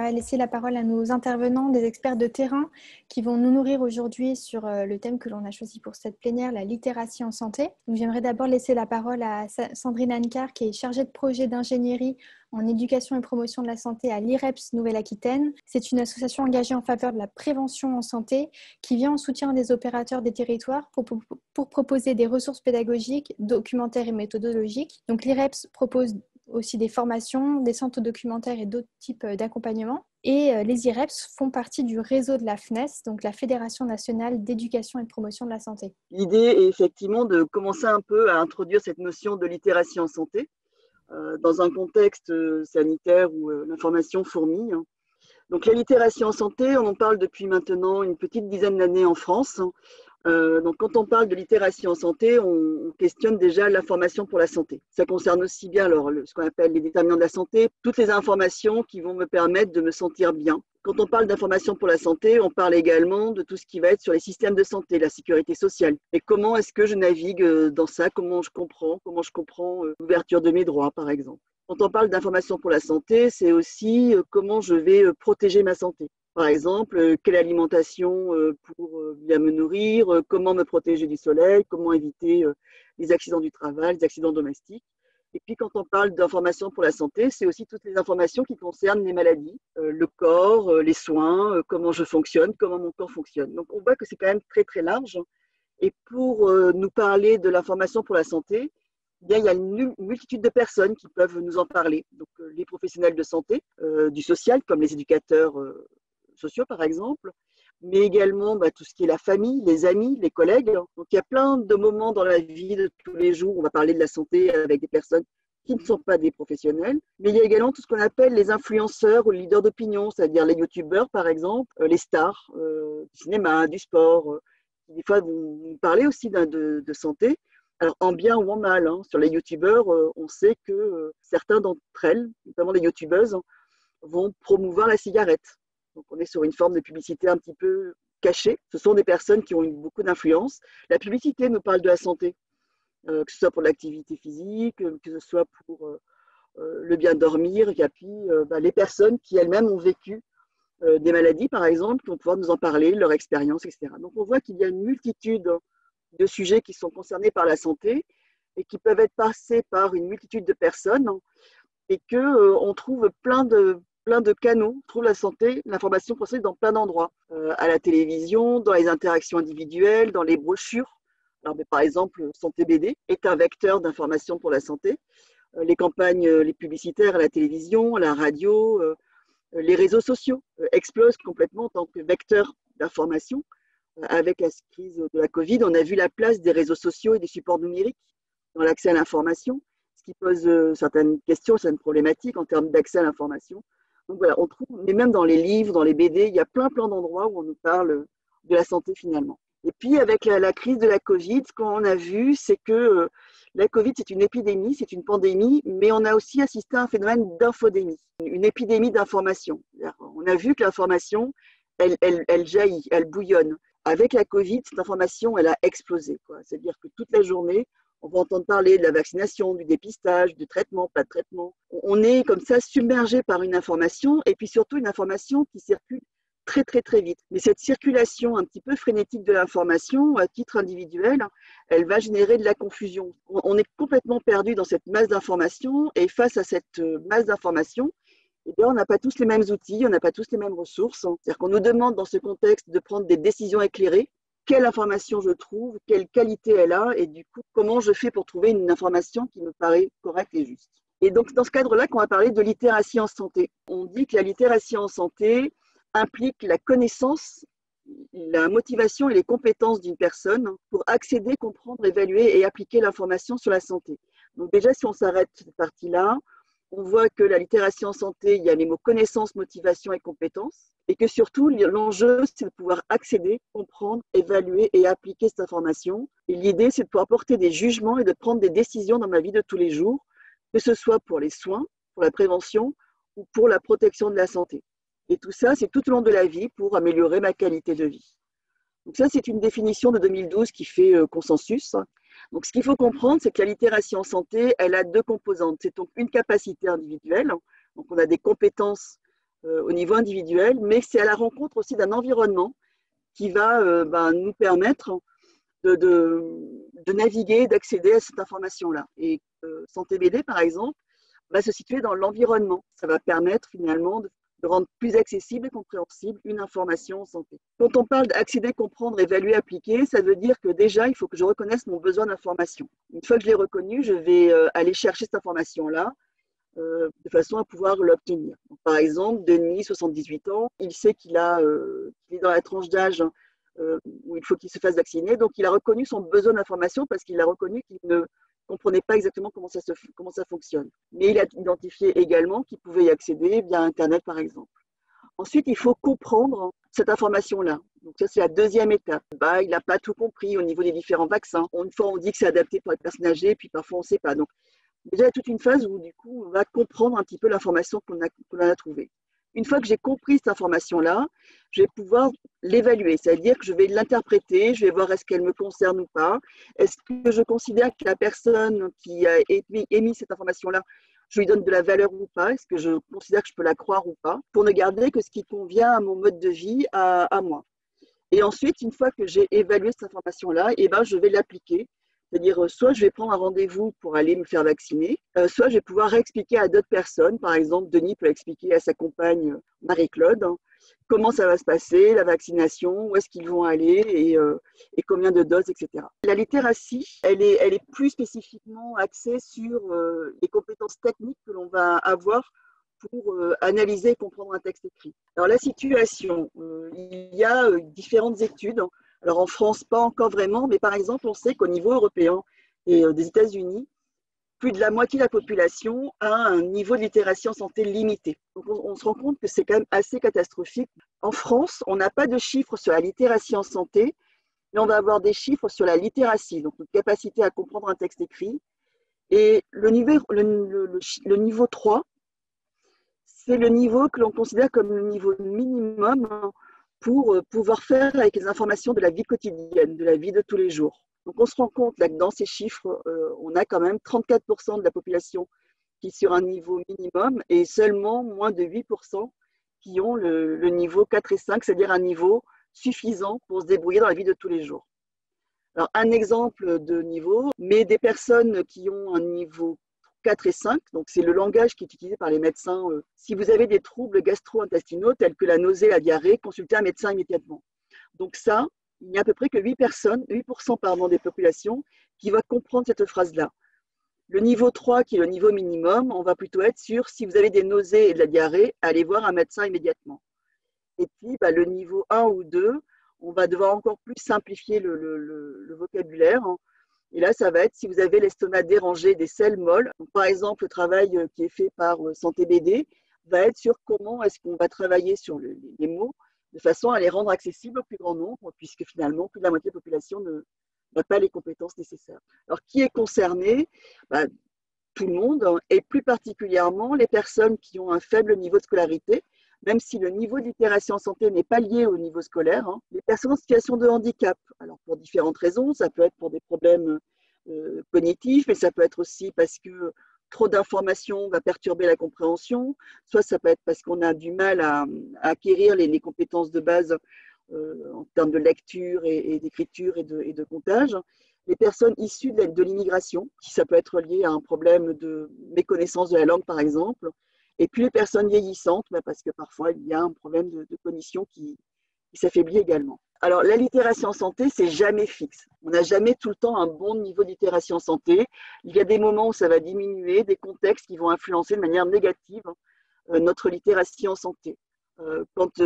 va laisser la parole à nos intervenants, des experts de terrain qui vont nous nourrir aujourd'hui sur le thème que l'on a choisi pour cette plénière, la littératie en santé. Donc, j'aimerais d'abord laisser la parole à Sandrine Ancar, qui est chargée de projet d'ingénierie en éducation et promotion de la santé à l'IREPS Nouvelle-Aquitaine. C'est une association engagée en faveur de la prévention en santé qui vient en soutien des opérateurs des territoires pour proposer des ressources pédagogiques, documentaires et méthodologiques. Donc l'IREPS propose aussi des formations, des centres documentaires et d'autres types d'accompagnement. Et les IREPS font partie du réseau de la FNES, donc la Fédération nationale d'éducation et de promotion de la santé. L'idée est effectivement de commencer un peu à introduire cette notion de littératie en santé dans un contexte sanitaire où l'information fourmille. Donc la littératie en santé, on en parle depuis maintenant une petite dizaine d'années en France. Donc quand on parle de littératie en santé, on questionne déjà l'information pour la santé. Ça concerne aussi bien alors, ce qu'on appelle les déterminants de la santé, toutes les informations qui vont me permettre de me sentir bien. Quand on parle d'information pour la santé, on parle également de tout ce qui va être sur les systèmes de santé, la sécurité sociale. Et comment est-ce que je navigue dans ça, comment je comprends l'ouverture de mes droits, par exemple. Quand on parle d'information pour la santé, c'est aussi comment je vais protéger ma santé. Par exemple, quelle alimentation pour bien me nourrir, comment me protéger du soleil, comment éviter les accidents du travail, les accidents domestiques. Et puis, quand on parle d'information pour la santé, c'est aussi toutes les informations qui concernent les maladies, le corps, les soins, comment je fonctionne, comment mon corps fonctionne. Donc, on voit que c'est quand même très, très large. Et pour nous parler de l'information pour la santé, eh bien, il y a une multitude de personnes qui peuvent nous en parler. Donc, les professionnels de santé, du social, comme les éducateurs sociaux, par exemple, mais également tout ce qui est la famille, les amis, les collègues. Donc, il y a plein de moments dans la vie de tous les jours où on va parler de la santé avec des personnes qui ne sont pas des professionnels. Mais il y a également tout ce qu'on appelle les influenceurs ou les leaders d'opinion, c'est-à-dire les youtubeurs, par exemple, les stars du cinéma, du sport, qui des fois vont nous parler aussi de santé. Alors, en bien ou en mal, sur les youtubeurs, on sait que certains d'entre elles, notamment les youtubeuses, vont promouvoir la cigarette. Donc, on est sur une forme de publicité un petit peu cachée. Ce sont des personnes qui ont beaucoup d'influence. La publicité nous parle de la santé, que ce soit pour l'activité physique, que ce soit pour le bien dormir, et puis les personnes qui elles-mêmes ont vécu des maladies, par exemple, qui vont pouvoir nous en parler, leur expérience, etc. Donc, on voit qu'il y a une multitude de sujets qui sont concernés par la santé et qui peuvent être passés par une multitude de personnes et qu'on trouve plein de canaux, on trouve la santé, l'information concernée dans plein d'endroits, à la télévision, dans les interactions individuelles, dans les brochures. Alors, par exemple, Santé BD est un vecteur d'information pour la santé. Les campagnes, les publicitaires à la télévision, à la radio, les réseaux sociaux explosent complètement en tant que vecteur d'information. Avec la crise de la Covid, on a vu la place des réseaux sociaux et des supports numériques dans l'accès à l'information, ce qui pose certaines questions, certaines problématiques en termes d'accès à l'information. Donc voilà, on trouve, mais même dans les livres, dans les BD, il y a plein d'endroits où on nous parle de la santé finalement. Et puis avec la crise de la Covid, ce qu'on a vu, c'est que la Covid, c'est une épidémie, c'est une pandémie, mais on a aussi assisté à un phénomène d'infodémie, une épidémie d'information. On a vu que l'information, elle jaillit, elle bouillonne. Avec la Covid, cette information, elle a explosé. C'est-à-dire que toute la journée, on va entendre parler de la vaccination, du dépistage, du traitement, pas de traitement. On est comme ça submergé par une information et puis surtout une information qui circule très, très, très vite. Mais cette circulation un petit peu frénétique de l'information, à titre individuel, elle va générer de la confusion. On est complètement perdu dans cette masse d'informations et face à cette masse d'informations, eh bien, on n'a pas tous les mêmes outils, on n'a pas tous les mêmes ressources. C'est-à-dire qu'on nous demande dans ce contexte de prendre des décisions éclairées. Quelle information je trouve, quelle qualité elle a, et du coup, comment je fais pour trouver une information qui me paraît correcte et juste. Et donc, dans ce cadre-là, qu'on va parler de littératie en santé. On dit que la littératie en santé implique la connaissance, la motivation et les compétences d'une personne pour accéder, comprendre, évaluer et appliquer l'information sur la santé. Donc déjà, si on s'arrête cette partie-là, on voit que la littératie en santé, il y a les mots connaissance, motivation et compétences, et que surtout, l'enjeu, c'est de pouvoir accéder, comprendre, évaluer et appliquer cette information. Et l'idée, c'est de pouvoir porter des jugements et de prendre des décisions dans ma vie de tous les jours, que ce soit pour les soins, pour la prévention ou pour la protection de la santé. Et tout ça, c'est tout au long de la vie pour améliorer ma qualité de vie. Donc ça, c'est une définition de 2012 qui fait consensus. Donc, ce qu'il faut comprendre, c'est que la littératie en santé, elle a deux composantes. C'est donc une capacité individuelle. Donc, on a des compétences au niveau individuel, mais c'est à la rencontre aussi d'un environnement qui va nous permettre de naviguer, d'accéder à cette information-là. Et Santé BD, par exemple, va se situer dans l'environnement. Ça va permettre finalement de rendre plus accessible et compréhensible une information en santé. Quand on parle d'accéder, comprendre, évaluer, appliquer, ça veut dire que déjà, il faut que je reconnaisse mon besoin d'information. Une fois que je l'ai reconnu, je vais aller chercher cette information-là de façon à pouvoir l'obtenir. Donc, par exemple, Denis, 78 ans, il sait qu'il est dans la tranche d'âge où il faut qu'il se fasse vacciner. Donc, il a reconnu son besoin d'information parce qu'il a reconnu qu'il ne comprenait pas exactement comment ça fonctionne. Mais il a identifié également qu'il pouvait y accéder via Internet, par exemple. Ensuite, il faut comprendre cette information-là. Donc ça, c'est la deuxième étape. Il n'a pas tout compris au niveau des différents vaccins. Une fois, on dit que c'est adapté pour les personnes âgées, puis parfois, on ne sait pas. Donc, déjà, il y a toute une phase où, du coup, on va comprendre un petit peu l'information qu'on a trouvée. Une fois que j'ai compris cette information-là, je vais pouvoir l'évaluer, c'est-à-dire que je vais l'interpréter, je vais voir est-ce qu'elle me concerne ou pas, est-ce que je considère que la personne qui a émis cette information-là, je lui donne de la valeur ou pas, est-ce que je considère que je peux la croire ou pas, pour ne garder que ce qui convient à mon mode de vie, à moi. Et ensuite, une fois que j'ai évalué cette information-là, je vais l'appliquer. C'est-à-dire, soit je vais prendre un rendez-vous pour aller me faire vacciner, soit je vais pouvoir réexpliquer à d'autres personnes. Par exemple, Denis peut expliquer à sa compagne Marie-Claude comment ça va se passer, la vaccination, où est-ce qu'ils vont aller et combien de doses, etc. La littératie, elle est plus spécifiquement axée sur les compétences techniques que l'on va avoir pour analyser et comprendre un texte écrit. Alors la situation, il y a différentes études. Alors en France, pas encore vraiment, mais par exemple, on sait qu'au niveau européen et des États-Unis, plus de la moitié de la population a un niveau de littératie en santé limité. Donc on se rend compte que c'est quand même assez catastrophique. En France, on n'a pas de chiffres sur la littératie en santé, mais on va avoir des chiffres sur la littératie, donc notre capacité à comprendre un texte écrit. Et le niveau 3, c'est le niveau que l'on considère comme le niveau minimum pour pouvoir faire avec les informations de la vie quotidienne, de la vie de tous les jours. Donc on se rend compte là que dans ces chiffres, on a quand même 34% de la population qui est sur un niveau minimum et seulement moins de 8% qui ont le niveau 4 et 5, c'est-à-dire un niveau suffisant pour se débrouiller dans la vie de tous les jours. Alors un exemple de niveau, mais des personnes qui ont un niveau 4 et 5, donc c'est le langage qui est utilisé par les médecins. Si vous avez des troubles gastro-intestinaux tels que la nausée, la diarrhée, consultez un médecin immédiatement. Donc ça, il n'y a à peu près que 8% des populations qui vont comprendre cette phrase-là. Le niveau 3, qui est le niveau minimum, on va plutôt être sur si vous avez des nausées et de la diarrhée, allez voir un médecin immédiatement. Et puis, le niveau 1 ou 2, on va devoir encore plus simplifier le vocabulaire. Et là, ça va être si vous avez l'estomac dérangé, des selles molles. Donc, par exemple, le travail qui est fait par Santé BD va être sur comment est-ce qu'on va travailler sur les mots de façon à les rendre accessibles au plus grand nombre, puisque finalement, plus de la moitié de la population n'a pas les compétences nécessaires. Alors, qui est concerné? Tout le monde, et plus particulièrement les personnes qui ont un faible niveau de scolarité, même si le niveau de littératie en santé n'est pas lié au niveau scolaire, les personnes en situation de handicap. Alors, pour différentes raisons, ça peut être pour des problèmes cognitifs, mais ça peut être aussi parce que trop d'informations va perturber la compréhension, soit ça peut être parce qu'on a du mal à acquérir les compétences de base en termes de lecture et d'écriture et de comptage. Les personnes issues de l'immigration, si ça peut être lié à un problème de méconnaissance de la langue, par exemple, et puis les personnes vieillissantes, parce que parfois il y a un problème de cognition qui s'affaiblit également. Alors, la littératie en santé, c'est jamais fixe. On n'a jamais tout le temps un bon niveau de littératie en santé. Il y a des moments où ça va diminuer, des contextes qui vont influencer de manière négative notre littératie en santé.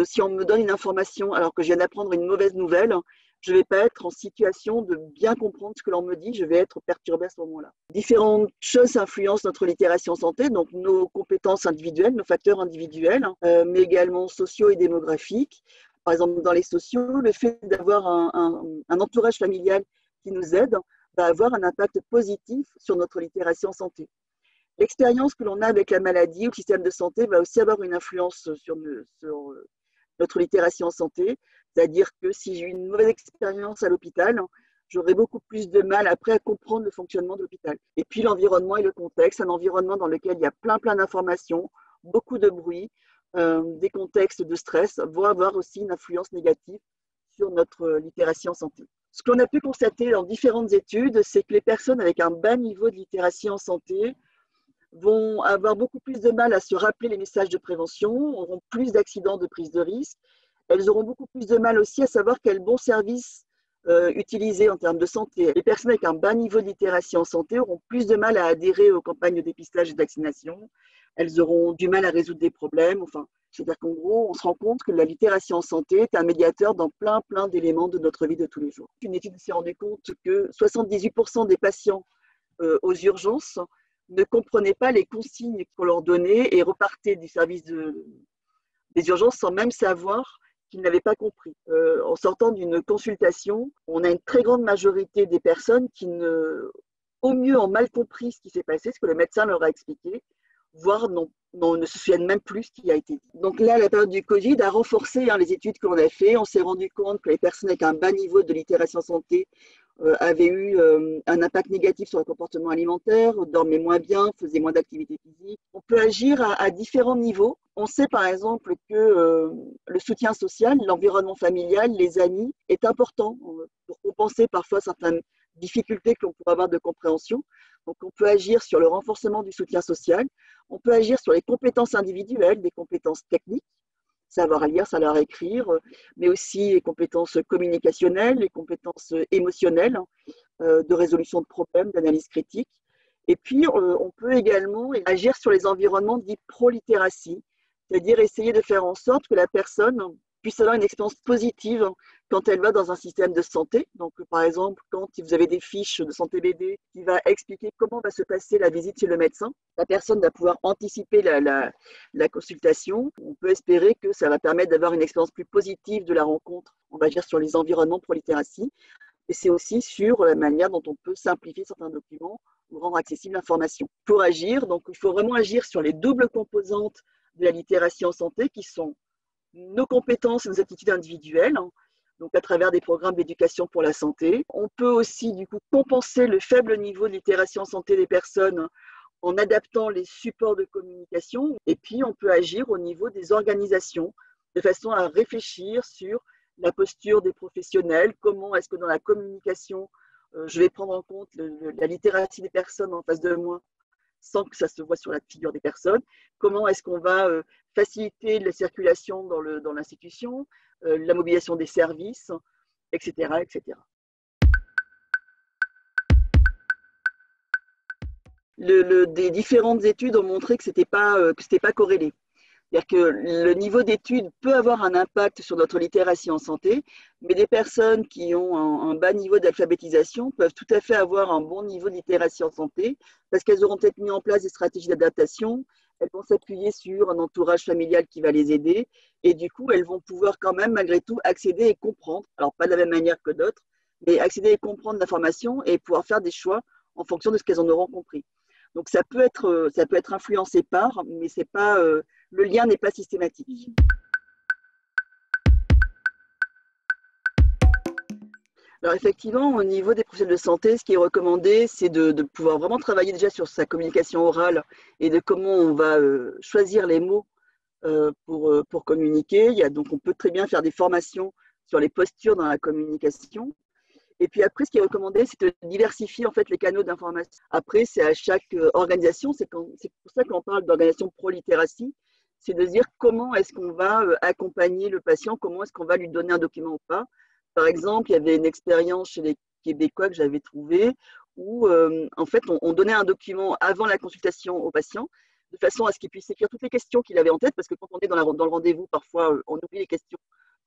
Si on me donne une information alors que je viens d'apprendre une mauvaise nouvelle, je ne vais pas être en situation de bien comprendre ce que l'on me dit, je vais être perturbée à ce moment-là. Différentes choses influencent notre littératie en santé, donc nos compétences individuelles, nos facteurs individuels, mais également sociaux et démographiques. Par exemple, dans les sociaux, le fait d'avoir un entourage familial qui nous aide va avoir un impact positif sur notre littératie en santé. L'expérience que l'on a avec la maladie ou le système de santé va aussi avoir une influence sur notre littératie en santé. C'est-à-dire que si j'ai eu une mauvaise expérience à l'hôpital, j'aurai beaucoup plus de mal après à comprendre le fonctionnement de l'hôpital. Et puis l'environnement et le contexte, un environnement dans lequel il y a plein d'informations, beaucoup de bruit, des contextes de stress vont avoir aussi une influence négative sur notre littératie en santé. Ce qu'on a pu constater dans différentes études, c'est que les personnes avec un bas niveau de littératie en santé vont avoir beaucoup plus de mal à se rappeler les messages de prévention, auront plus d'accidents de prise de risque. Elles auront beaucoup plus de mal aussi à savoir quel bon service utiliser en termes de santé. Les personnes avec un bas niveau de littératie en santé auront plus de mal à adhérer aux campagnes de dépistage et de vaccination. Elles auront du mal à résoudre des problèmes. Enfin, c'est-à-dire qu'en gros, on se rend compte que la littératie en santé est un médiateur dans plein d'éléments de notre vie de tous les jours. Une étude s'est rendue compte que 78% des patients aux urgences ne comprenaient pas les consignes qu'on leur donnait et repartaient du service des urgences sans même savoir qu'ils n'avaient pas compris. En sortant d'une consultation, on a une très grande majorité des personnes qui, au mieux, ont mal compris ce qui s'est passé, ce que le médecin leur a expliqué, voire ne se souviennent même plus ce qui a été dit. Donc là, la période du Covid a renforcé les études que l'on a faites. On s'est rendu compte que les personnes avec un bas niveau de littératie en santé avaient eu un impact négatif sur le comportement alimentaire, dormaient moins bien, faisaient moins d'activité physique. On peut agir à différents niveaux. On sait par exemple que le soutien social, l'environnement familial, les amis est important pour compenser parfois certaines difficultés que l'on pourrait avoir de compréhension. Donc on peut agir sur le renforcement du soutien social, on peut agir sur les compétences individuelles, des compétences techniques, savoir lire, savoir écrire, mais aussi les compétences communicationnelles, les compétences émotionnelles, de résolution de problèmes, d'analyse critique. Et puis, on peut également agir sur les environnements dits pro-littératie, c'est-à-dire essayer de faire en sorte que la personne puisse avoir une expérience positive quand elle va dans un système de santé. Donc, par exemple, quand vous avez des fiches de santé BD qui va expliquer comment va se passer la visite chez le médecin, la personne va pouvoir anticiper la consultation. On peut espérer que ça va permettre d'avoir une expérience plus positive de la rencontre, on va dire, sur les environnements pour littératie. Et c'est aussi sur la manière dont on peut simplifier certains documents ou rendre accessible l'information. Pour agir, donc il faut vraiment agir sur les doubles composantes de la littératie en santé qui sont nos compétences et nos attitudes individuelles, donc à travers des programmes d'éducation pour la santé. On peut aussi du coup compenser le faible niveau de littératie en santé des personnes en adaptant les supports de communication. Et puis on peut agir au niveau des organisations de façon à réfléchir sur la posture des professionnels, comment est-ce que dans la communication, je vais prendre en compte la littératie des personnes en face de moi sans que ça se voit sur la figure des personnes. Comment est-ce qu'on va faciliter la circulation dans l'institution, la mobilisation des services, etc., etc. Des différentes études ont montré que ce n'était pas corrélé. C'est-à-dire que le niveau d'études peut avoir un impact sur notre littératie en santé, mais des personnes qui ont un bas niveau d'alphabétisation peuvent tout à fait avoir un bon niveau de littératie en santé parce qu'elles auront peut-être mis en place des stratégies d'adaptation, elles vont s'appuyer sur un entourage familial qui va les aider et du coup, elles vont pouvoir quand même malgré tout accéder et comprendre, alors pas de la même manière que d'autres, mais accéder et comprendre l'information et pouvoir faire des choix en fonction de ce qu'elles en auront compris. Donc ça peut être influencé par, mais c'est pas, le lien n'est pas systématique. Alors effectivement, au niveau des professionnels de santé, ce qui est recommandé, c'est de pouvoir vraiment travailler déjà sur sa communication orale et de comment on va choisir les mots pour communiquer. Donc on peut très bien faire des formations sur les postures dans la communication. Et puis après, ce qui est recommandé, c'est de diversifier en fait les canaux d'information. Après, c'est à chaque organisation, c'est pour ça qu'on parle d'organisation pro-littératie, c'est de dire comment est-ce qu'on va accompagner le patient, comment est-ce qu'on va lui donner un document ou pas. Par exemple, il y avait une expérience chez les Québécois que j'avais trouvée où en fait on donnait un document avant la consultation au patient de façon à ce qu'il puisse écrire toutes les questions qu'il avait en tête, parce que quand on est dans le rendez-vous, parfois on oublie les questions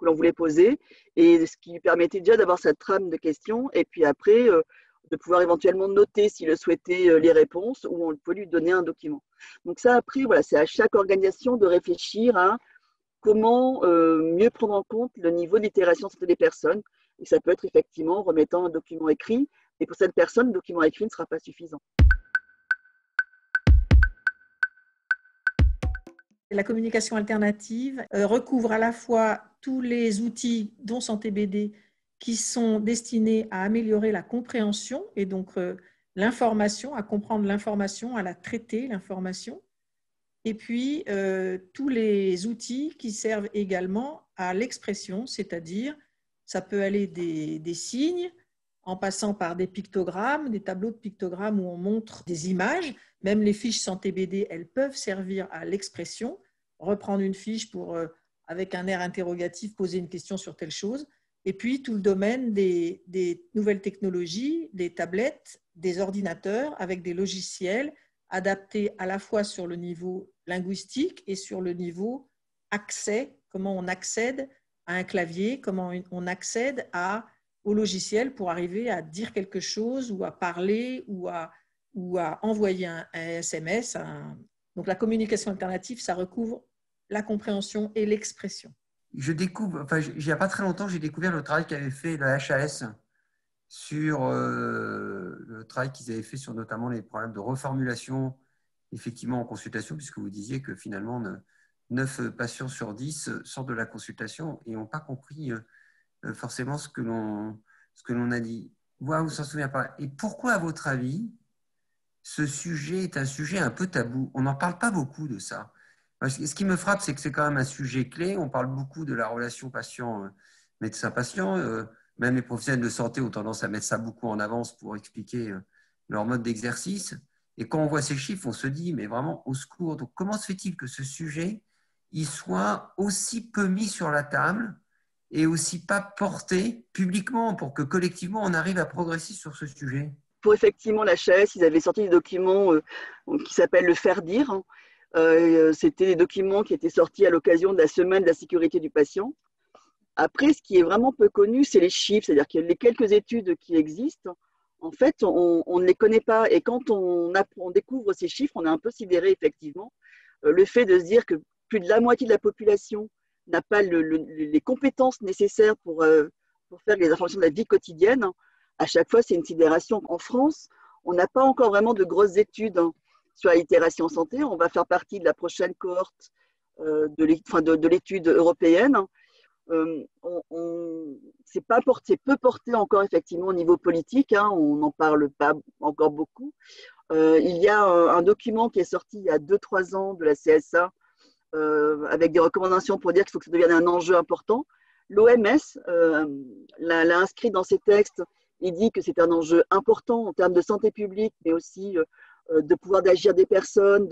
que l'on voulait poser, et ce qui lui permettait déjà d'avoir cette trame de questions, et puis après, de pouvoir éventuellement noter s'il le souhaitait les réponses, ou on peut lui donner un document. Donc ça, après, voilà, c'est à chaque organisation de réfléchir à comment mieux prendre en compte le niveau d'itération des personnes, et ça peut être effectivement en remettant un document écrit, et pour cette personne, le document écrit ne sera pas suffisant. La communication alternative recouvre à la fois tous les outils, dont Santé BD, qui sont destinés à améliorer la compréhension et donc l'information, à comprendre l'information, à la traiter, l'information. Et puis, tous les outils qui servent également à l'expression, c'est-à-dire, ça peut aller des signes, en passant par des pictogrammes, des tableaux de pictogrammes où on montre des images. Même les fiches santé BD, elles peuvent servir à l'expression. Reprendre une fiche pour, avec un air interrogatif, poser une question sur telle chose. Et puis, tout le domaine des nouvelles technologies, des tablettes, des ordinateurs avec des logiciels adaptés à la fois sur le niveau linguistique et sur le niveau accès, comment on accède à un clavier, comment on accède au logiciel pour arriver à dire quelque chose ou à parler ou à envoyer un SMS. Donc la communication alternative, ça recouvre la compréhension et l'expression. Je découvre, enfin, il n'y a pas très longtemps, j'ai découvert le travail qu'avait fait la HAS sur le travail qu'ils avaient fait sur notamment les problèmes de reformulation, effectivement en consultation, puisque vous disiez que finalement 9 patients sur 10 sortent de la consultation et n'ont pas compris forcément ce que l'on a dit. Moi, vous s'en souvenez pas. Et pourquoi, à votre avis, ce sujet est un sujet un peu tabou? On n'en parle pas beaucoup de ça. Ce qui me frappe, c'est que c'est quand même un sujet clé. On parle beaucoup de la relation médecin-patient. Même les professionnels de santé ont tendance à mettre ça beaucoup en avance pour expliquer leur mode d'exercice. Et quand on voit ces chiffres, on se dit, mais vraiment, au secours. Donc, comment se fait-il que ce sujet il soit aussi peu mis sur la table et aussi pas porté publiquement pour que collectivement, on arrive à progresser sur ce sujet? Pour effectivement la HAS, ils avaient sorti des documents qui s'appellent le faire dire. C'était des documents qui étaient sortis à l'occasion de la semaine de la sécurité du patient. Après, ce qui est vraiment peu connu, c'est les chiffres, c'est-à-dire que les quelques études qui existent, en fait, on ne les connaît pas. Et quand on découvre ces chiffres, on est un peu sidéré, effectivement. Le fait de se dire que plus de la moitié de la population n'a pas les compétences nécessaires pour faire les informations de la vie quotidienne, à chaque fois, c'est une sidération. En France, on n'a pas encore vraiment de grosses études sur la littératie en santé. On va faire partie de la prochaine cohorte de l'étude européenne. C'est peu porté encore effectivement au niveau politique, on n'en parle pas encore beaucoup. Il y a un document qui est sorti il y a 2-3 ans de la CSA avec des recommandations pour dire qu'il faut que ça devienne un enjeu important. L'OMS l'a inscrit dans ses textes. Il dit que c'est un enjeu important en termes de santé publique, mais aussi de pouvoir d'agir des personnes,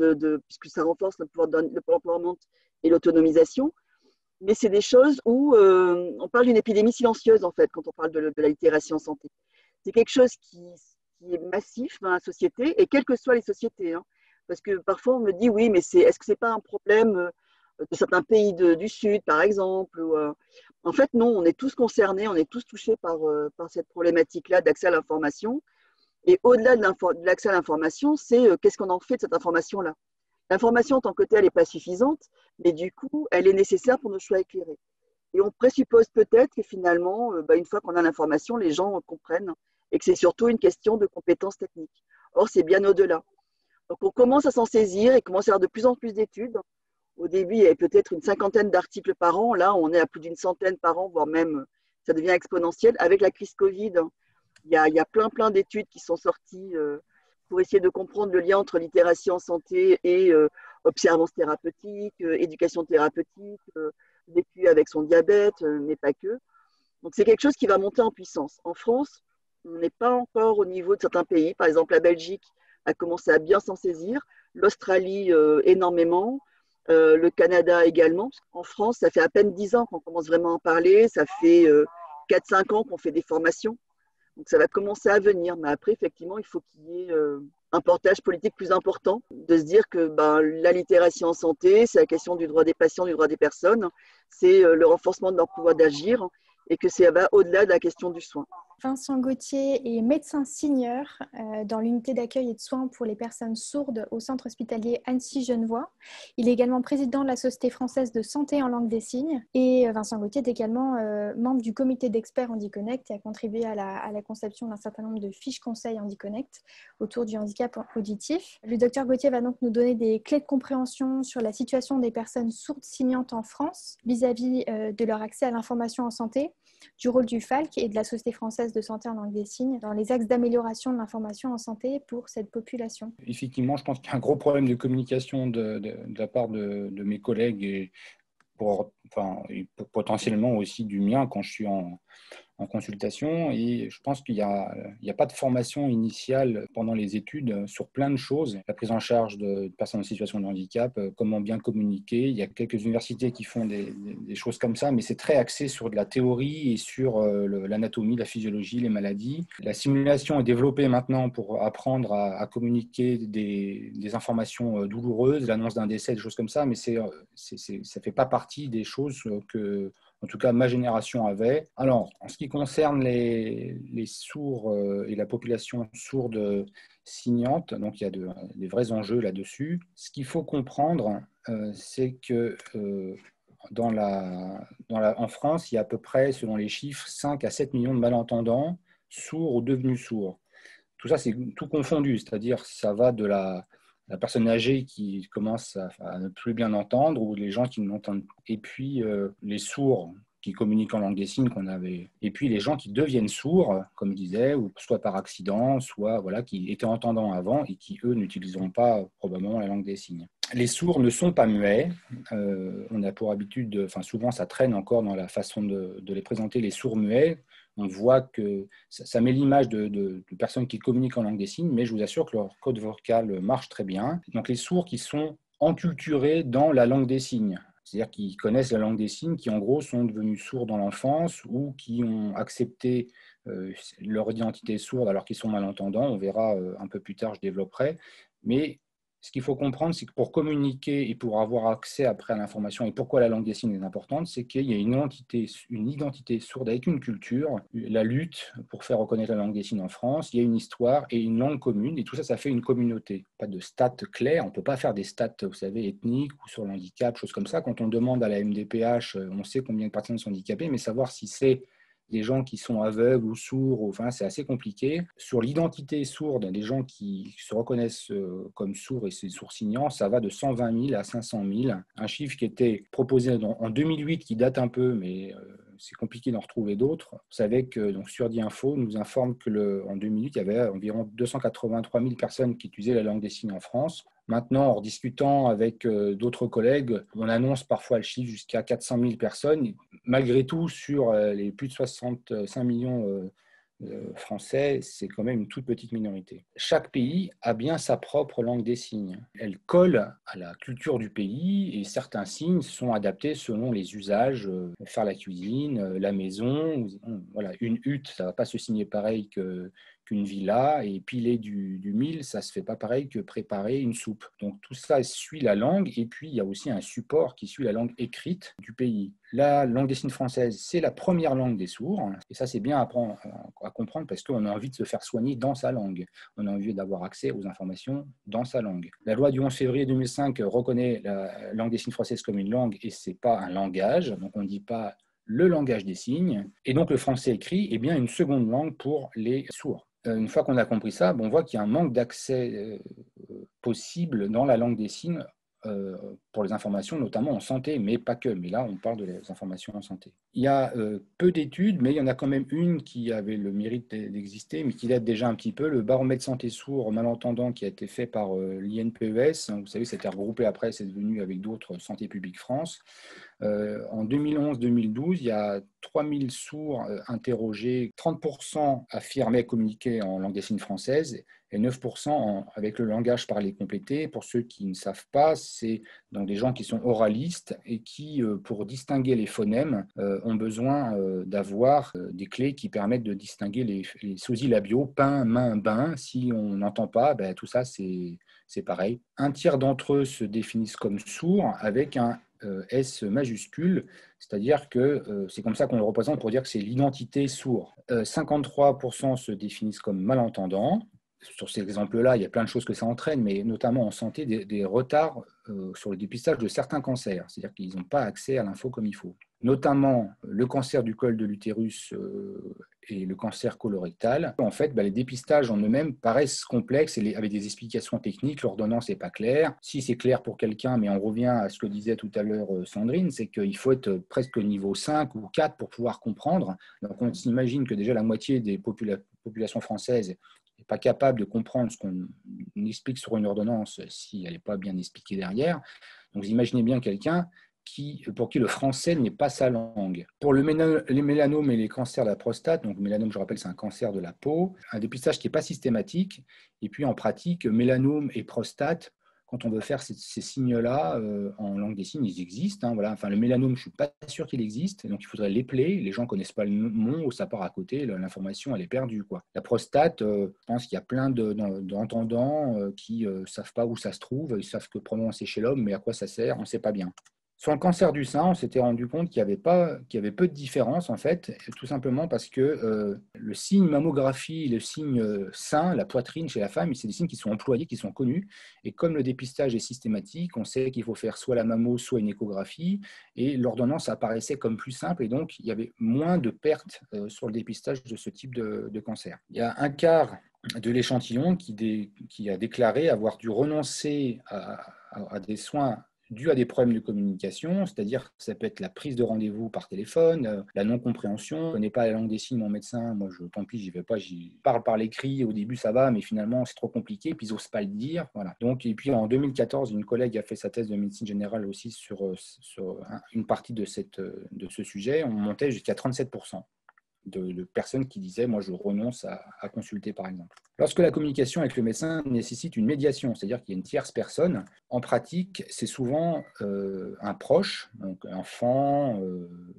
puisque ça renforce le pouvoir l'empowerment et l'autonomisation. Mais c'est des choses où on parle d'une épidémie silencieuse, en fait, quand on parle de la littératie en santé. C'est quelque chose qui est massif dans la société, et quelles que soient les sociétés. Parce que parfois, on me dit, oui, mais est-ce que ce n'est pas un problème de certains pays du Sud, par exemple En fait, non, on est tous concernés, on est tous touchés par cette problématique-là d'accès à l'information. Et au-delà de l'accès à l'information, c'est qu'est-ce qu'on en fait de cette information-là. L'information en tant que telle n'est pas suffisante, mais du coup, elle est nécessaire pour nos choix éclairés. Et on présuppose peut-être que finalement, une fois qu'on a l'information, les gens comprennent et que c'est surtout une question de compétences techniques. Or, c'est bien au-delà. Donc, on commence à s'en saisir et commence à avoir de plus en plus d'études. Au début, il y avait peut-être une 50aine d'articles par an. Là, on est à plus d'une centaine par an, voire même, ça devient exponentiel. Avec la crise Covid, il y a plein d'études qui sont sorties pour essayer de comprendre le lien entre littératie en santé et observance thérapeutique, éducation thérapeutique, vécu avec son diabète, mais pas que. Donc, c'est quelque chose qui va monter en puissance. En France, on n'est pas encore au niveau de certains pays. Par exemple, la Belgique a commencé à bien s'en saisir, l'Australie énormément, le Canada également. En France, ça fait à peine 10 ans qu'on commence vraiment à en parler, ça fait 4-5 ans qu'on fait des formations. Donc ça va commencer à venir, mais après, effectivement, il faut qu'il y ait un portage politique plus important, de se dire que la littératie en santé, c'est la question du droit des patients, du droit des personnes, c'est le renforcement de leur pouvoir d'agir, et que ça va au-delà de la question du soin. Vincent Gauthier est médecin senior dans l'unité d'accueil et de soins pour les personnes sourdes au centre hospitalier Annecy-Genevois. Il est également président de la Société française de santé en langue des signes. Et Vincent Gauthier est également membre du comité d'experts HandiConnect et a contribué à la conception d'un certain nombre de fiches conseils HandiConnect autour du handicap auditif. Le docteur Gauthier va donc nous donner des clés de compréhension sur la situation des personnes sourdes signantes en France vis-à-vis de leur accès à l'information en santé, du rôle du FALC et de la Société française espaces de santé en langue des signes dans les axes d'amélioration de l'information en santé pour cette population? Effectivement, je pense qu'il y a un gros problème de communication de la part de mes collègues et potentiellement aussi du mien quand je suis en consultation. Et je pense qu'il n'y a pas de formation initiale pendant les études sur plein de choses. La prise en charge de personnes en situation de handicap, comment bien communiquer. Il y a quelques universités qui font des choses comme ça, mais c'est très axé sur de la théorie et sur l'anatomie, la physiologie, les maladies. La simulation est développée maintenant pour apprendre à communiquer des informations douloureuses, l'annonce d'un décès, des choses comme ça, mais ça ne fait pas partie des choses que, en tout cas, ma génération avait. Alors, en ce qui concerne les sourds et la population sourde signante, donc il y a des vrais enjeux là-dessus. Ce qu'il faut comprendre, c'est que en France, il y a à peu près, selon les chiffres, 5 à 7 millions de malentendants, sourds ou devenus sourds. Tout ça, c'est tout confondu, c'est-à-dire ça va de la personne âgée qui commence à ne plus bien entendre ou les gens qui n'entendent pas. Et puis les sourds qui communiquent en langue des signes qu'on avait. Et puis les gens qui deviennent sourds, comme je disais, ou soit par accident, soit qui étaient entendants avant et qui, eux, n'utiliseront pas probablement la langue des signes. Les sourds ne sont pas muets. On a pour habitude, souvent ça traîne encore dans la façon de les présenter, les sourds muets. On voit que ça met l'image de personnes qui communiquent en langue des signes, mais je vous assure que leur code vocal marche très bien. Donc les sourds qui sont enculturés dans la langue des signes, c'est-à-dire qui connaissent la langue des signes, qui en gros sont devenus sourds dans l'enfance ou qui ont accepté leur identité sourde alors qu'ils sont malentendants. On verra un peu plus tard, je développerai. Mais ce qu'il faut comprendre, c'est que pour communiquer et pour avoir accès après à l'information, et pourquoi la langue des signes est importante, c'est qu'il y a une identité sourde avec une culture, la lutte pour faire reconnaître la langue des signes en France, il y a une histoire et une langue commune, et tout ça, ça fait une communauté. Pas de stats clairs, on ne peut pas faire des stats, vous savez, ethniques ou sur le handicap, choses comme ça. Quand on demande à la MDPH, on sait combien de personnes sont handicapées, mais savoir si c'est des gens qui sont aveugles ou sourds, c'est assez compliqué. Sur l'identité sourde, des gens qui se reconnaissent comme sourds et c'est sourds-signants, ça va de 120 000 à 500 000. Un chiffre qui était proposé en 2008, qui date un peu, mais c'est compliqué d'en retrouver d'autres. Vous savez que Surdie Info nous informe qu'en 2008, il y avait environ 283 000 personnes qui utilisaient la langue des signes en France. Maintenant, en discutant avec d'autres collègues, on annonce parfois le chiffre jusqu'à 400 000 personnes. Malgré tout, sur les plus de 65 millions français, c'est quand même une toute petite minorité. Chaque pays a bien sa propre langue des signes. Elle colle à la culture du pays et certains signes sont adaptés selon les usages. Faire la cuisine, la maison, voilà, une hutte, ça ne va pas se signer pareil qu'une villa, et piler du mil, ça ne se fait pas pareil que préparer une soupe. Donc tout ça suit la langue, et puis il y a aussi un support qui suit la langue écrite du pays. La langue des signes française, c'est la première langue des sourds, et ça c'est bien à comprendre parce qu'on a envie de se faire soigner dans sa langue. On a envie d'avoir accès aux informations dans sa langue. La loi du 11 février 2005 reconnaît la langue des signes française comme une langue, et ce n'est pas un langage, donc on ne dit pas le langage des signes, et donc le français écrit est bien une seconde langue pour les sourds. Une fois qu'on a compris ça, on voit qu'il y a un manque d'accès possible dans la langue des signes pour les informations, notamment en santé, mais pas que. Mais là, on parle des informations en santé. Il y a peu d'études, mais il y en a quand même une qui avait le mérite d'exister, mais qui date déjà un petit peu, le baromètre santé sourd malentendant qui a été fait par l'INPES. Vous savez, c'était regroupé après, c'est devenu avec d'autres Santé publique France. En 2011-2012, il y a 3000 sourds interrogés, 30% affirmaient communiquer en langue des signes française et 9% avec le langage parlé complété. Pour ceux qui ne savent pas, c'est donc des gens qui sont oralistes et qui, pour distinguer les phonèmes, ont besoin d'avoir des clés qui permettent de distinguer les sosies labiaux, pain, main, bain. Si on n'entend pas, tout ça, c'est pareil. Un tiers d'entre eux se définissent comme sourds avec un S majuscule, c'est-à-dire que c'est comme ça qu'on le représente pour dire que c'est l'identité sourd. 53% se définissent comme malentendants. Sur ces exemples-là, il y a plein de choses que ça entraîne, mais notamment en santé, des retards sur le dépistage de certains cancers, c'est-à-dire qu'ils n'ont pas accès à l'info comme il faut. notamment le cancer du col de l'utérus et le cancer colorectal. En fait, les dépistages en eux-mêmes paraissent complexes et avec des explications techniques. L'ordonnance n'est pas claire. Si c'est clair pour quelqu'un, mais on revient à ce que disait tout à l'heure Sandrine, c'est qu'il faut être presque au niveau 5 ou 4 pour pouvoir comprendre. Donc on s'imagine que déjà la moitié des populations françaises n'est pas capable de comprendre ce qu'on explique sur une ordonnance si elle n'est pas bien expliquée derrière. Donc vous imaginez bien quelqu'un pour qui le français n'est pas sa langue. Pour les mélanomes et les cancers de la prostate, donc mélanome, je rappelle, c'est un cancer de la peau, un dépistage qui n'est pas systématique, et puis en pratique, mélanome et prostate, quand on veut faire ces signes-là, en langue des signes, ils existent. Hein, voilà. Enfin, le mélanome, je ne suis pas sûr qu'il existe, donc il faudrait l'épeler. Les gens ne connaissent pas le nom, ou ça part à côté, l'information, elle est perdue, quoi. La prostate, je pense qu'il y a plein d'entendants qui ne savent pas où ça se trouve, ils savent que probablement c'est chez l'homme, mais à quoi ça sert, on ne sait pas bien. Sur le cancer du sein, on s'était rendu compte qu'il y avait peu de différence, en fait, tout simplement parce que le signe mammographie, le signe sein, la poitrine chez la femme, c'est des signes qui sont employés, qui sont connus. Et comme le dépistage est systématique, on sait qu'il faut faire soit la mammo, soit une échographie. Et l'ordonnance apparaissait comme plus simple. Et donc, il y avait moins de pertes sur le dépistage de ce type de cancer. Il y a un quart de l'échantillon qui a déclaré avoir dû renoncer à des soins dû à des problèmes de communication, c'est-à-dire que ça peut être la prise de rendez-vous par téléphone, la non-compréhension. Je ne connais pas la langue des signes, mon médecin, moi, tant pis, j'y vais pas, j'y parle par l'écrit, au début ça va, mais finalement c'est trop compliqué, puis ils n'osent pas le dire. Voilà. Donc, et puis en 2014, une collègue a fait sa thèse de médecine générale aussi sur une partie de ce sujet, on montait jusqu'à 37%. De personnes qui disaient « moi je renonce à consulter » par exemple. Lorsque la communication avec le médecin nécessite une médiation, c'est-à-dire qu'il y a une tierce personne, en pratique c'est souvent un proche, donc un enfant,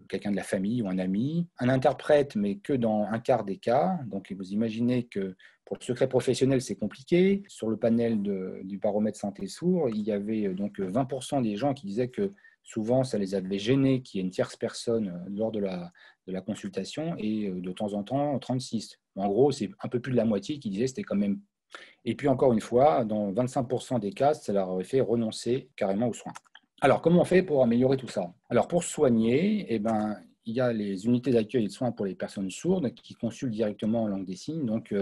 quelqu'un de la famille ou un ami, un interprète mais que dans un quart des cas. Donc vous imaginez que pour le secret professionnel, c'est compliqué. Sur le panel du baromètre santé sourd, il y avait donc 20% des gens qui disaient que souvent, ça les avait gênés qu'il y ait une tierce personne lors de la consultation et de temps en temps, 36. En gros, c'est un peu plus de la moitié qui disaient que c'était quand même... Et puis encore une fois, dans 25% des cas, ça leur aurait fait renoncer carrément aux soins. Alors, comment on fait pour améliorer tout ça? Alors, pour soigner, il y a les unités d'accueil et de soins pour les personnes sourdes qui consultent directement en langue des signes. Donc,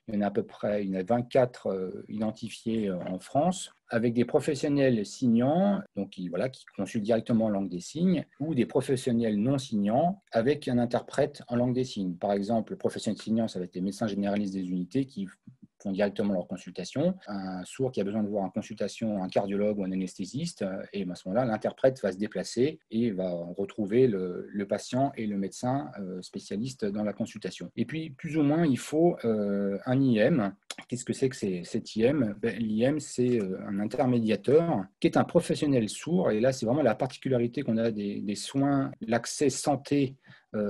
il y en a à peu près 24 identifiés en France, avec des professionnels signants, donc qui consultent directement en langue des signes, ou des professionnels non signants avec un interprète en langue des signes. Par exemple, le professionnel signant, ça va être les médecins généralistes des unités qui font directement leur consultation. Un sourd qui a besoin de voir en consultation un cardiologue ou un anesthésiste, et à ce moment-là, l'interprète va se déplacer et va retrouver le patient et le médecin spécialiste dans la consultation. Et puis, plus ou moins, il faut un IM. Qu'est-ce que c'est que cet IM? L'IM, c'est un intermédiateur qui est un professionnel sourd. Et là, c'est vraiment la particularité qu'on a des soins, l'accès santé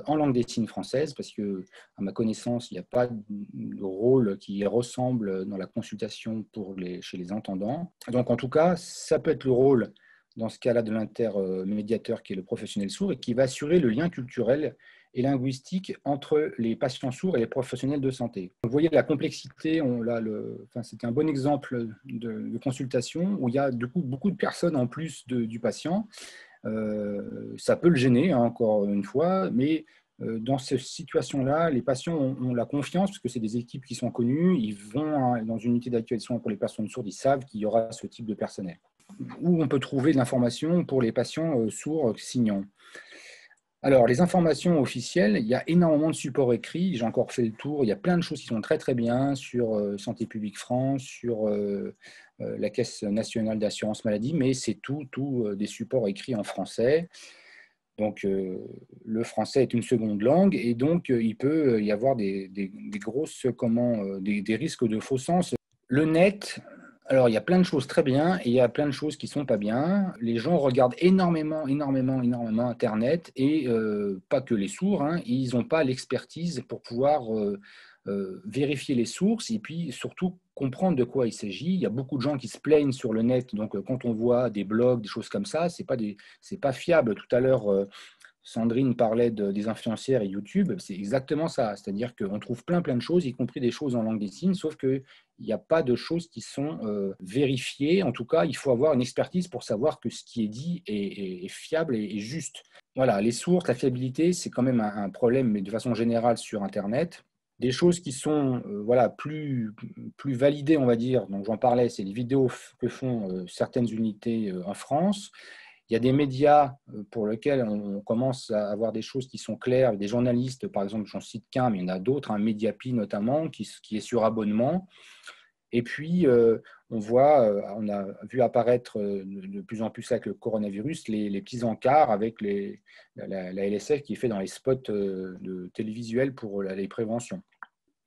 en langue des signes française, parce que, à ma connaissance, il n'y a pas de rôle qui ressemble dans la consultation chez les entendants. Donc, en tout cas, ça peut être le rôle, dans ce cas-là, de l'intermédiateur qui est le professionnel sourd et qui va assurer le lien culturel et linguistique entre les patients sourds et les professionnels de santé. Vous voyez la complexité, c'est un bon exemple de consultation où il y a du coup beaucoup de personnes en plus du patient. Ça peut le gêner, hein, encore une fois, mais dans ces situations-là, les patients ont la confiance, parce que c'est des équipes qui sont connues, ils vont dans une unité d'accueil de soins pour les personnes sourdes, ils savent qu'il y aura ce type de personnel. Où on peut trouver de l'information pour les patients sourds signants. Alors, les informations officielles, il y a énormément de supports écrits, j'ai encore fait le tour, il y a plein de choses qui sont très très bien sur Santé publique France, sur la Caisse nationale d'assurance maladie, mais c'est tout des supports écrits en français. Donc, le français est une seconde langue et donc il peut y avoir des risques de faux sens. Le net... Alors, il y a plein de choses très bien et il y a plein de choses qui ne sont pas bien. Les gens regardent énormément Internet et pas que les sourds, hein, ils n'ont pas l'expertise pour pouvoir vérifier les sources et puis surtout comprendre de quoi il s'agit. Il y a beaucoup de gens qui se plaignent sur le net, donc quand on voit des blogs, des choses comme ça, c'est pas fiable. Tout à l'heure, Sandrine parlait des influenceurs et YouTube, c'est exactement ça. C'est-à-dire qu'on trouve plein de choses, y compris des choses en langue des signes, sauf qu'il n'y a pas de choses qui sont vérifiées. En tout cas, il faut avoir une expertise pour savoir que ce qui est dit est fiable et juste. Voilà, les sources, la fiabilité, c'est quand même un problème, mais de façon générale sur Internet. Des choses qui sont plus validées, on va dire, donc j'en parlais, c'est les vidéos que font certaines unités en France. Il y a des médias pour lesquels on commence à avoir des choses qui sont claires, des journalistes, par exemple, j'en cite qu'un, mais il y en a d'autres, un Mediapie notamment, qui est sur abonnement. Et puis, on a vu apparaître de plus en plus avec le coronavirus les petits encarts avec la LSF qui est fait dans les spots de télévisuels pour les préventions.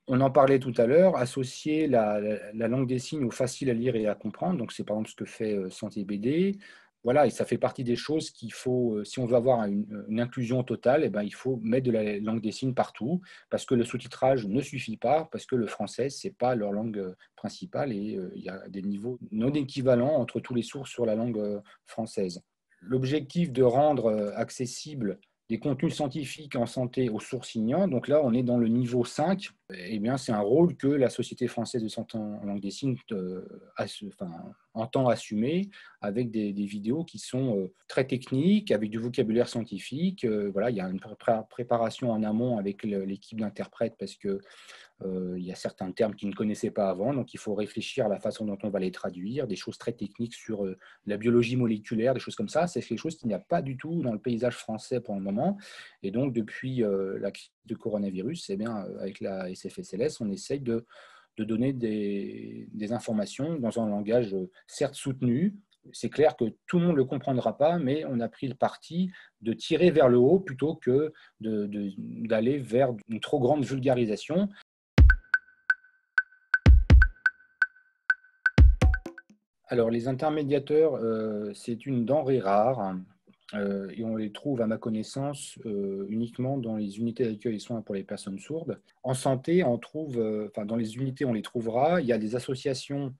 On en parlait tout à l'heure, associer la langue des signes au facile à lire et à comprendre. Donc, c'est par exemple ce que fait Santé BD. Voilà, et ça fait partie des choses qu'il faut, si on veut avoir une inclusion totale, eh ben, il faut mettre de la langue des signes partout, parce que le sous-titrage ne suffit pas, parce que le français, ce n'est pas leur langue principale, et il y a des niveaux non équivalents entre tous les sources sur la langue française. L'objectif de rendre accessible des contenus scientifiques en santé aux sourds signants. Donc là, on est dans le niveau 5. Eh bien, c'est un rôle que la Société française de santé en langue des signes entend assumer avec des vidéos qui sont très techniques, avec du vocabulaire scientifique. Voilà, il y a une préparation en amont avec l'équipe d'interprètes parce que il y a certains termes qu'ils ne connaissaient pas avant, donc il faut réfléchir à la façon dont on va les traduire, des choses très techniques sur la biologie moléculaire, des choses comme ça. C'est quelque chose qu'il n'y a pas du tout dans le paysage français pour le moment. Et donc, depuis la crise du coronavirus, eh bien, avec la SFSLS, on essaye de donner des informations dans un langage certes soutenu. C'est clair que tout le monde ne le comprendra pas, mais on a pris le parti de tirer vers le haut plutôt que d'aller vers une trop grande vulgarisation. Alors, les intermédiateurs, c'est une denrée rare et on les trouve, à ma connaissance, uniquement dans les unités d'accueil et soins pour les personnes sourdes. En santé, on trouve, dans les unités, on les trouvera. Il y a des associations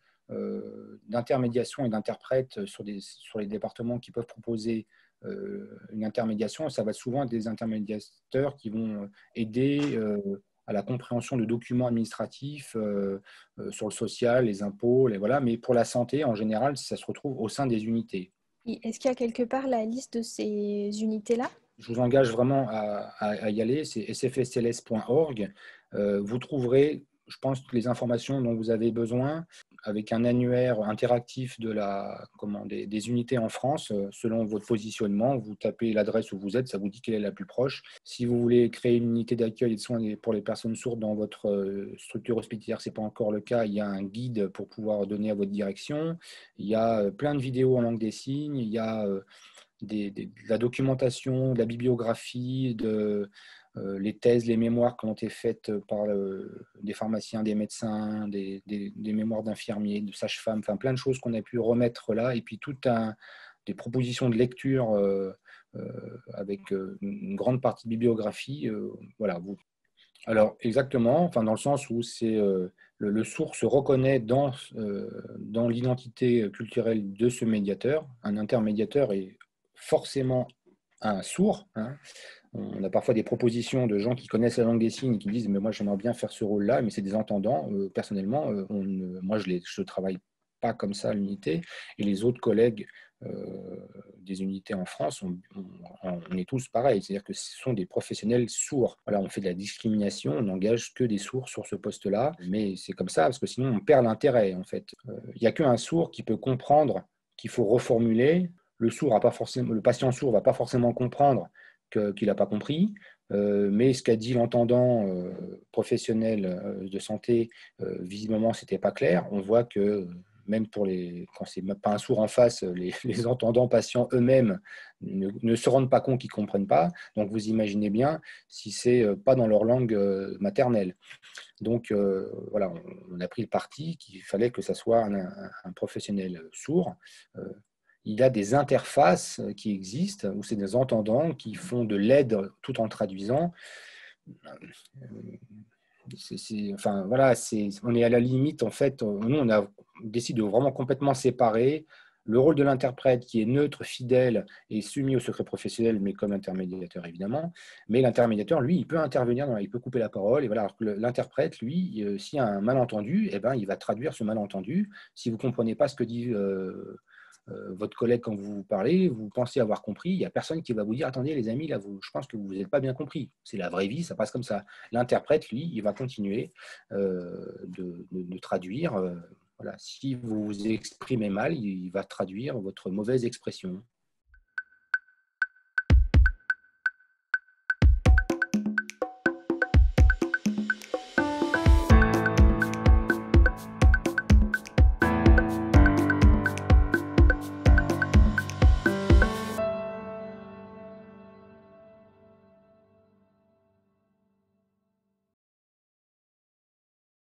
d'intermédiation et d'interprètes sur les départements qui peuvent proposer une intermédiation. Ça va souvent être des intermédiateurs qui vont aider à la compréhension de documents administratifs sur le social, les impôts, voilà. Mais pour la santé, en général, ça se retrouve au sein des unités. Est-ce qu'il y a quelque part la liste de ces unités-là ? Je vous engage vraiment à y aller, c'est sfsls.org. Vous trouverez, je pense, toutes les informations dont vous avez besoin, avec un annuaire interactif des unités en France. Selon votre positionnement, vous tapez l'adresse où vous êtes, ça vous dit quelle est la plus proche. Si vous voulez créer une unité d'accueil et de soins pour les personnes sourdes dans votre structure hospitalière, ce n'est pas encore le cas, il y a un guide pour pouvoir donner à votre direction. Il y a plein de vidéos en langue des signes, il y a de la documentation, de la bibliographie, les thèses, les mémoires qui ont été faites par des pharmaciens, des médecins, des mémoires d'infirmiers, de sages-femmes, enfin plein de choses qu'on a pu remettre là, et puis des propositions de lecture avec une grande partie de bibliographie. Voilà. Alors exactement, dans le sens où c'est le sourd se reconnaît dans l'identité culturelle de ce médiateur. Un intermédiateur est forcément un sourd. On a parfois des propositions de gens qui connaissent la langue des signes et qui disent « mais moi j'aimerais bien faire ce rôle-là », mais c'est des entendants. Personnellement, moi je ne travaille pas comme ça à l'unité, et les autres collègues des unités en France, on est tous pareils, c'est-à-dire que ce sont des professionnels sourds. Voilà, on fait de la discrimination, on n'engage que des sourds sur ce poste-là, mais c'est comme ça, parce que sinon on perd l'intérêt en fait. Il n'y a qu'un sourd qui peut comprendre qu'il faut reformuler. Le patient sourd ne va pas forcément comprendre qu'il n'a pas compris, mais ce qu'a dit l'entendant professionnel de santé, visiblement, ce n'était pas clair. On voit que même quand ce n'est pas un sourd en face, les entendants patients eux-mêmes ne se rendent pas compte qu'ils ne comprennent pas. Donc, vous imaginez bien si ce n'est pas dans leur langue maternelle. Donc, voilà, on a pris le parti qu'il fallait que ça soit un professionnel sourd. Il y a des interfaces qui existent, où c'est des entendants qui font de l'aide tout en traduisant. On est à la limite, en fait. Nous, on a décidé de vraiment complètement séparer Le rôle de l'interprète qui est neutre, fidèle et soumis au secret professionnel, mais comme intermédiateur évidemment. Mais l'intermédiateur, lui, il peut intervenir, il peut couper la parole. Et voilà, alors que l'interprète, lui, s'il y a un malentendu, eh ben, il va traduire ce malentendu. Si vous ne comprenez pas ce que dit votre collègue quand vous parlez, vous pensez avoir compris, il n'y a personne qui va vous dire « Attendez les amis, là, je pense que vous n'êtes pas bien compris. » C'est la vraie vie, ça passe comme ça. L'interprète, lui, il va continuer de traduire. Voilà. Si vous vous exprimez mal, il va traduire votre mauvaise expression.